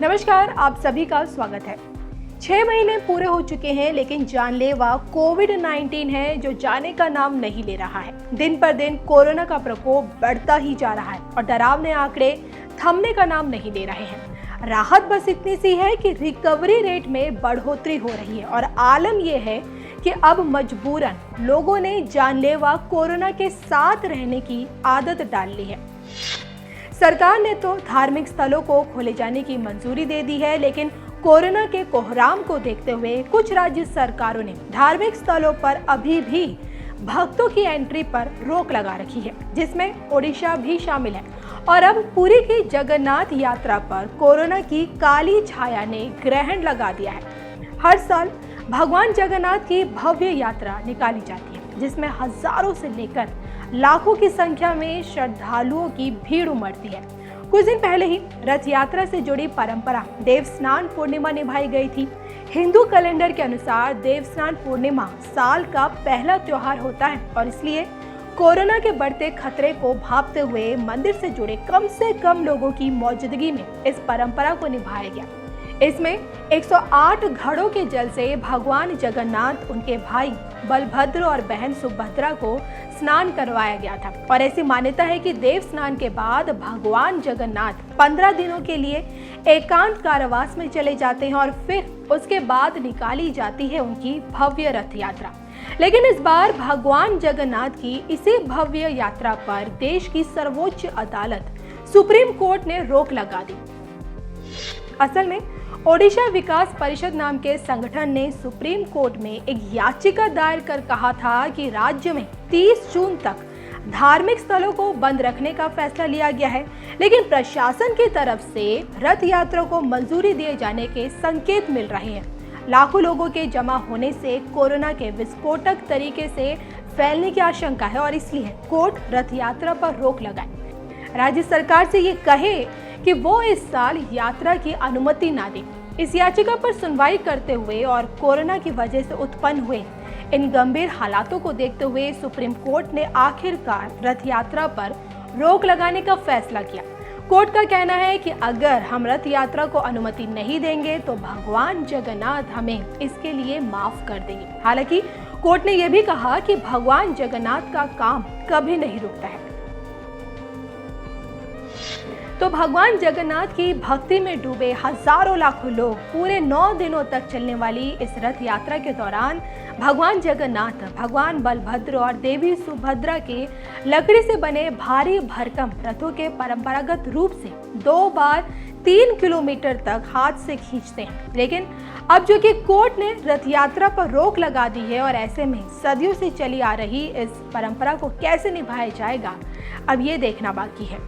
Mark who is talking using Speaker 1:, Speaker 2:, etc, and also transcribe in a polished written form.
Speaker 1: नमस्कार, आप सभी का स्वागत है। 6 महीने पूरे हो चुके हैं, लेकिन जानलेवा कोविड-19 है जो जाने का नाम नहीं ले रहा है। दिन पर दिन कोरोना का प्रकोप बढ़ता ही जा रहा है और डरावने आंकड़े थमने का नाम नहीं ले रहे हैं। राहत बस इतनी सी है कि रिकवरी रेट में बढ़ोतरी हो रही है और आलम यह है कि अब मजबूरन लोगों ने जानलेवा कोरोना के साथ रहने की आदत डाल ली है। सरकार ने तो धार्मिक स्थलों को खोले जाने की मंजूरी दे दी है, लेकिन कोरोना के कोहराम को देखते हुए कुछ राज्य सरकारों ने धार्मिक स्थलों पर अभी भी भक्तों की एंट्री पर रोक लगा रखी है, जिसमें ओडिशा भी शामिल है। और अब पुरी की जगन्नाथ यात्रा पर कोरोना की काली छाया ने ग्रहण लगा दिया है। हर साल भगवान जगन्नाथ की भव्य यात्रा निकाली जाती है, जिसमें हजारों से लेकर लाखों की संख्या में श्रद्धालुओं की भीड़ उमड़ती है। कुछ दिन पहले ही रथ यात्रा से जुड़ी परंपरा देवस्नान पूर्णिमा निभाई गई थी। हिंदू कैलेंडर के अनुसार देवस्नान पूर्णिमा साल का पहला त्योहार होता है और इसलिए कोरोना के बढ़ते खतरे को भांपते हुए मंदिर से जुड़े कम से कम लोगों की मौजूदगी में इस परंपरा को निभाया गया। इसमें 108 घड़ों के जल से भगवान जगन्नाथ, उनके भाई बलभद्र और बहन सुभद्रा को स्नान करवाया गया था। और ऐसी मान्यता है कि देव स्नान के बाद भगवान जगन्नाथ 15 दिनों के लिए एकांत कारावास में चले जाते हैं और फिर उसके बाद निकाली जाती है उनकी भव्य रथ यात्रा। लेकिन इस बार भगवान जगन्नाथ की इसी भव्य यात्रा पर देश की सर्वोच्च अदालत सुप्रीम कोर्ट ने रोक लगा दी। असल में ओडिशा विकास परिषद नाम के संगठन ने सुप्रीम कोर्ट में एक याचिका दायर कर कहा था कि राज्य में 30 जून तक धार्मिक स्थलों को बंद रखने का फैसला लिया गया है, लेकिन प्रशासन की तरफ से रथ यात्रा को मंजूरी दिए जाने के संकेत मिल रहे हैं। लाखों लोगों के जमा होने से कोरोना के विस्फोटक तरीके से फैलने की आशंका है और इसलिए कोर्ट रथ यात्रा पर रोक लगाए। राज्य सरकार से ये कहे कि वो इस साल यात्रा की अनुमति ना दे। इस याचिका पर सुनवाई करते हुए और कोरोना की वजह से उत्पन्न हुए इन गंभीर हालातों को देखते हुए सुप्रीम कोर्ट ने आखिरकार रथ यात्रा पर रोक लगाने का फैसला किया। कोर्ट का कहना है कि अगर हम रथ यात्रा को अनुमति नहीं देंगे तो भगवान जगन्नाथ हमें इसके लिए माफ कर देंगे। हालांकि कोर्ट ने यह भी कहा कि भगवान जगन्नाथ का काम कभी नहीं रुकता है। तो भगवान जगन्नाथ की भक्ति में डूबे हजारों लाखों लोग पूरे 9 दिनों तक चलने वाली इस रथ यात्रा के दौरान भगवान जगन्नाथ, भगवान बलभद्र और देवी सुभद्रा के लकड़ी से बने भारी भरकम रथों के परंपरागत रूप से 2 बार 3 किलोमीटर तक हाथ से खींचते हैं। लेकिन अब जो कि कोर्ट ने रथ यात्रा पर रोक लगा दी है और ऐसे में सदियों से चली आ रही इस परंपरा को कैसे निभाया जाएगा, अब ये देखना बाकी है।